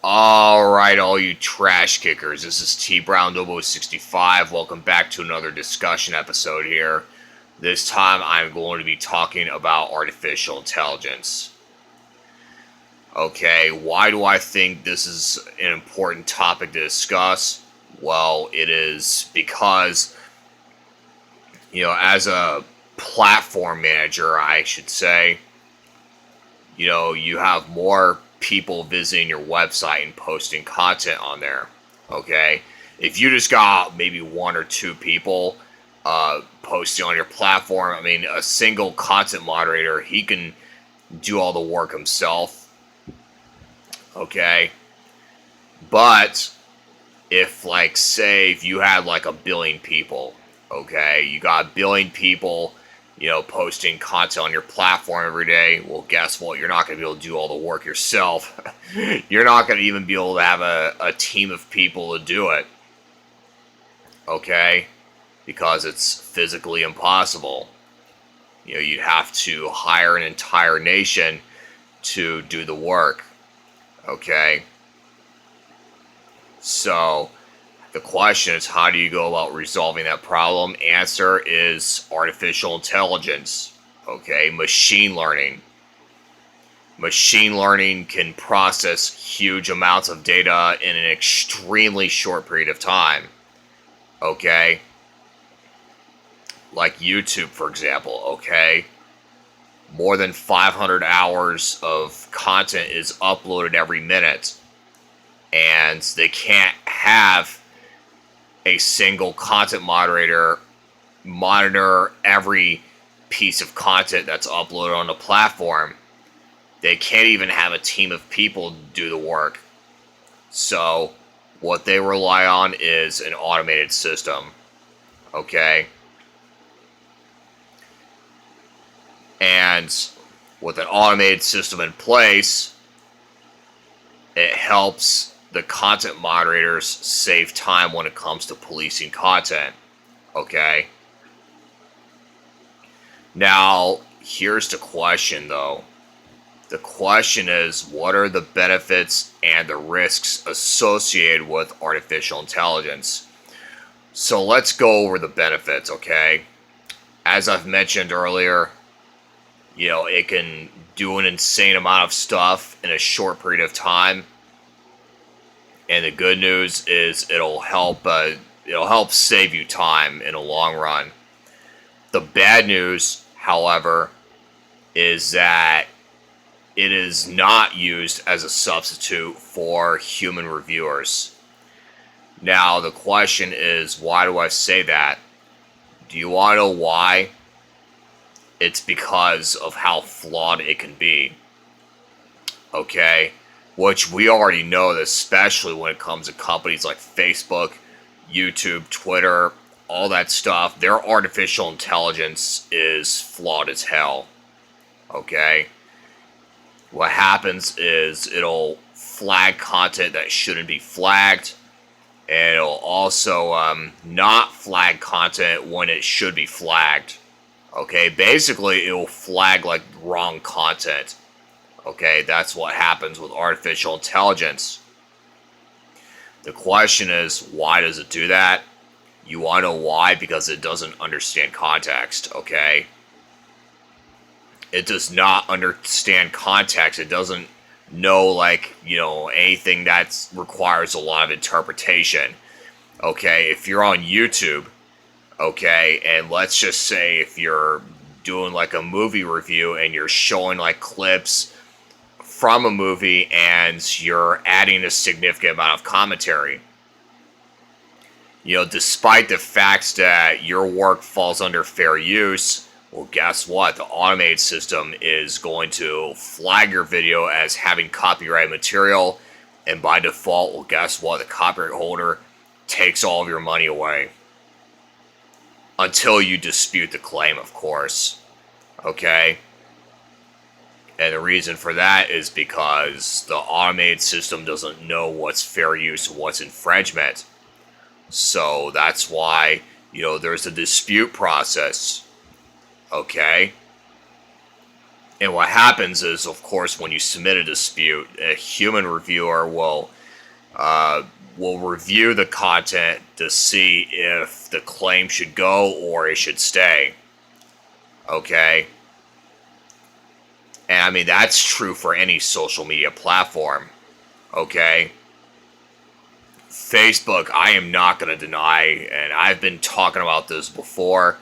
Alright, all you trash kickers, this is T Brown 65. Welcome back to another discussion episode here. This time I'm going to be talking about artificial intelligence. Okay, why do I think this is an important topic to discuss? Well, it is because, as a platform manager, I should say, you have more people visiting your website and posting content on there. Okay, if you just got maybe one or two people posting on your platform, I mean, a single content moderator, he can do all the work himself. Okay, but if, like, say, if you had like a billion people, okay, you got a billion people posting content on your platform every day, well, guess what? You're not going to be able to do all the work yourself. You're not going to even be able to have a team of people to do it. Okay? Because it's physically impossible. You'd have to hire an entire nation to do the work. Okay? So, the question is, how do you go about resolving that problem? Answer is artificial intelligence. Okay, machine learning. Machine learning can process huge amounts of data in an extremely short period of time. Okay? Like YouTube, for example, okay? More than 500 hours of content is uploaded every minute. And they can't have a single content moderator monitor every piece of content that's uploaded on the platform. They can't even have a team of people do the work. So what they rely on is an automated system. Okay? And with an automated system in place, it helps the content moderators save time when it comes to policing content. Okay? Now, here's the question, though. The question is, what are the benefits and the risks associated with artificial intelligence? So let's go over the benefits, okay? As I've mentioned earlier, it can do an insane amount of stuff in a short period of time. And the good news is it'll help save you time in the long run. The bad news, however, is that it is not used as a substitute for human reviewers. Now, the question is, why do I say that? Do you want to know why? It's because of how flawed it can be. Okay? Which we already know, that especially when it comes to companies like Facebook, YouTube, Twitter, all that stuff, their artificial intelligence is flawed as hell. Okay? What happens is it'll flag content that shouldn't be flagged, and it'll also not flag content when it should be flagged. Okay? Basically, it'll flag like wrong content. Okay, that's what happens with artificial intelligence. The question is, why does it do that? You want to know why? Because it doesn't understand context, okay? It does not understand context. It doesn't know, anything that requires a lot of interpretation. Okay, if you're on YouTube, okay, and let's just say if you're doing like a movie review and you're showing like clips from a movie and you're adding a significant amount of commentary. Despite the fact that your work falls under fair use, well, guess what? The automated system is going to flag your video as having copyrighted material, and by default, well, guess what? The copyright holder takes all of your money away. Until you dispute the claim, of course. Okay? And the reason for that is because the automated system doesn't know what's fair use and what's infringement. So that's why, there's a dispute process. Okay? And what happens is, of course, when you submit a dispute, a human reviewer will review the content to see if the claim should go or it should stay. Okay? And I mean, that's true for any social media platform. Okay? Facebook, I am not going to deny, and I've been talking about this before,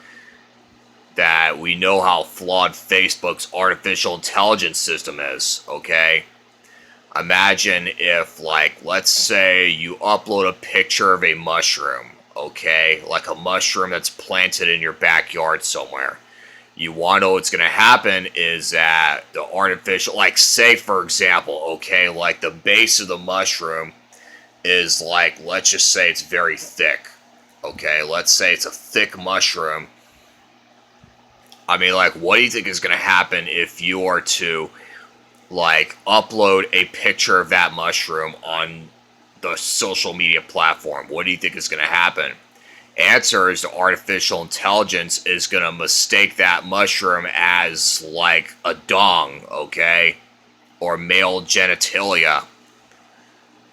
that we know how flawed Facebook's artificial intelligence system is. Okay? Imagine if, like, let's say you upload a picture of a mushroom, okay? Like a mushroom that's planted in your backyard somewhere. You want to know what's going to happen is that the artificial, like, say, for example, okay, like the base of the mushroom is like, let's just say it's very thick, okay? Let's say it's a thick mushroom. I mean, like, what do you think is going to happen if you are to like upload a picture of that mushroom on the social media platform? What do you think is going to happen? Answer is the artificial intelligence is going to mistake that mushroom as like a dong, okay? Or male genitalia.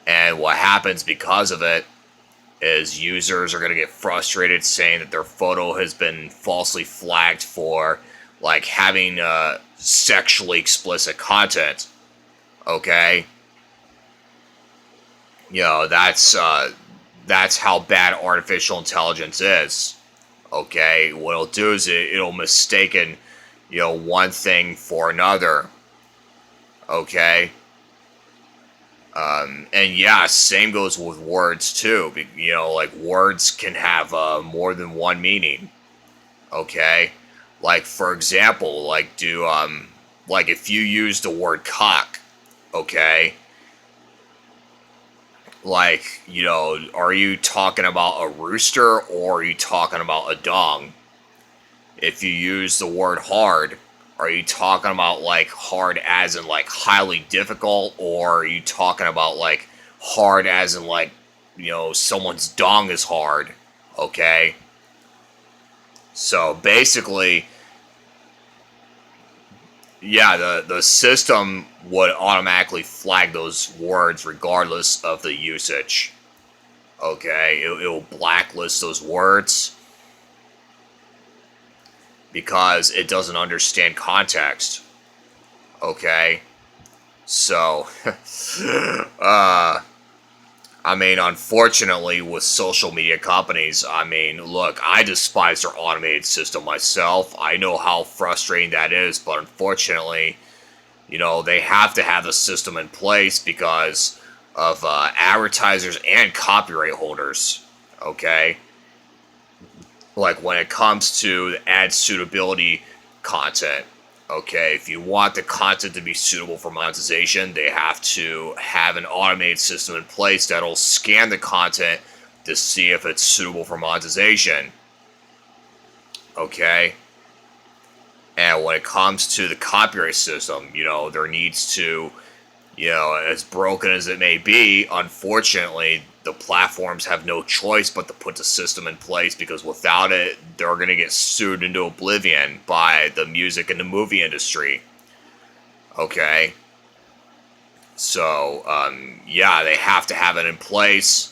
And what happens because of it is users are going to get frustrated saying that their photo has been falsely flagged for like having sexually explicit content. Okay? You know, that's how bad artificial intelligence is. Okay? What it'll do is it'll mistaken, you know, one thing for another. Okay? And yeah, same goes with words too. You know, like words can have more than one meaning. Okay? Like, for example, like like if you use the word cock, okay? Like, you know, are you talking about a rooster or are you talking about a dong? If you use the word hard, are you talking about like hard as in like highly difficult, or are you talking about like hard as in like, you know, someone's dong is hard, okay? So basically, yeah, the system would automatically flag those words regardless of the usage. Okay, it'll blacklist those words because it doesn't understand context. Okay, so I mean, unfortunately, with social media companies, I mean, look, I despise their automated system myself. I know how frustrating that is, but unfortunately, you know, they have to have the system in place because of advertisers and copyright holders. Okay? Like when it comes to ad suitability content. Okay, if you want the content to be suitable for monetization, they have to have an automated system in place that'll scan the content to see if it's suitable for monetization. Okay? And when it comes to the copyright system, you know, there needs to, you know, as broken as it may be, unfortunately, the platforms have no choice but to put the system in place because without it, they're going to get sued into oblivion by the music and the movie industry. Okay? So, yeah, they have to have it in place.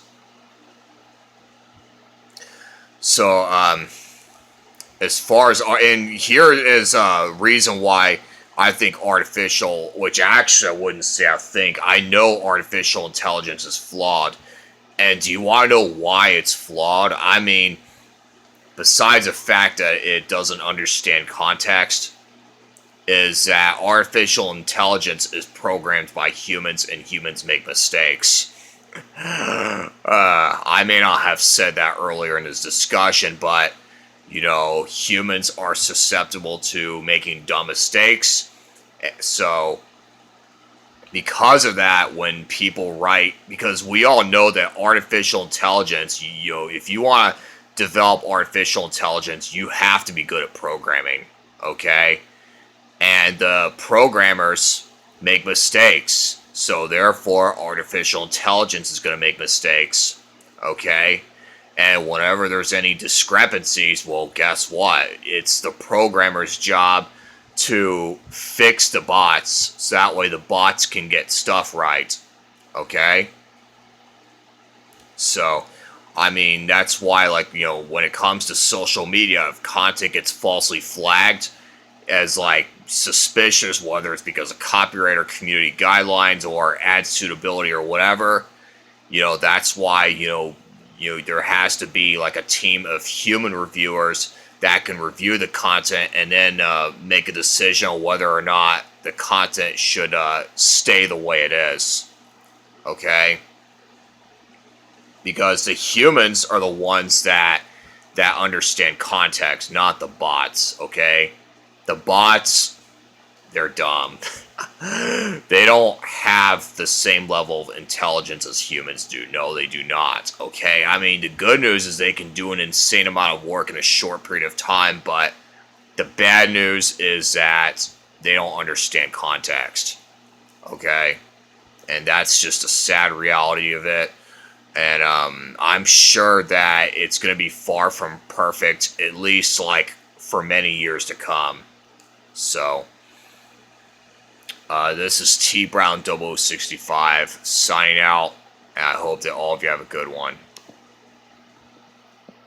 So, as far as, and here is a reason why I think artificial, which actually I wouldn't say I think, I know artificial intelligence is flawed. And do you want to know why it's flawed? I mean, besides the fact that it doesn't understand context, is that artificial intelligence is programmed by humans and humans make mistakes. I may not have said that earlier in this discussion, but, you know, humans are susceptible to making dumb mistakes. So, because of that, when people write, because we all know that artificial intelligence, you know, if you want to develop artificial intelligence, you have to be good at programming, okay? And the programmers make mistakes, so therefore artificial intelligence is going to make mistakes, okay? And whenever there's any discrepancies, well, guess what? It's the programmer's job to fix the bots, so that way the bots can get stuff right. Okay? So, I mean, that's why, like, you know, when it comes to social media, if content gets falsely flagged as, like, suspicious, whether it's because of copyright or community guidelines or ad suitability or whatever, you know, that's why, there has to be, like, a team of human reviewers that can review the content and then make a decision on whether or not the content should stay the way it is. Okay? Because the humans are the ones that understand context, not the bots, okay? The bots, they're dumb. They don't have the same level of intelligence as humans do. No, they do not, okay? I mean, the good news is they can do an insane amount of work in a short period of time, but the bad news is that they don't understand context, okay? And that's just a sad reality of it. And I'm sure that it's going to be far from perfect, at least like for many years to come. So, this is T Brown 0065 signing out, and I hope that all of you have a good one.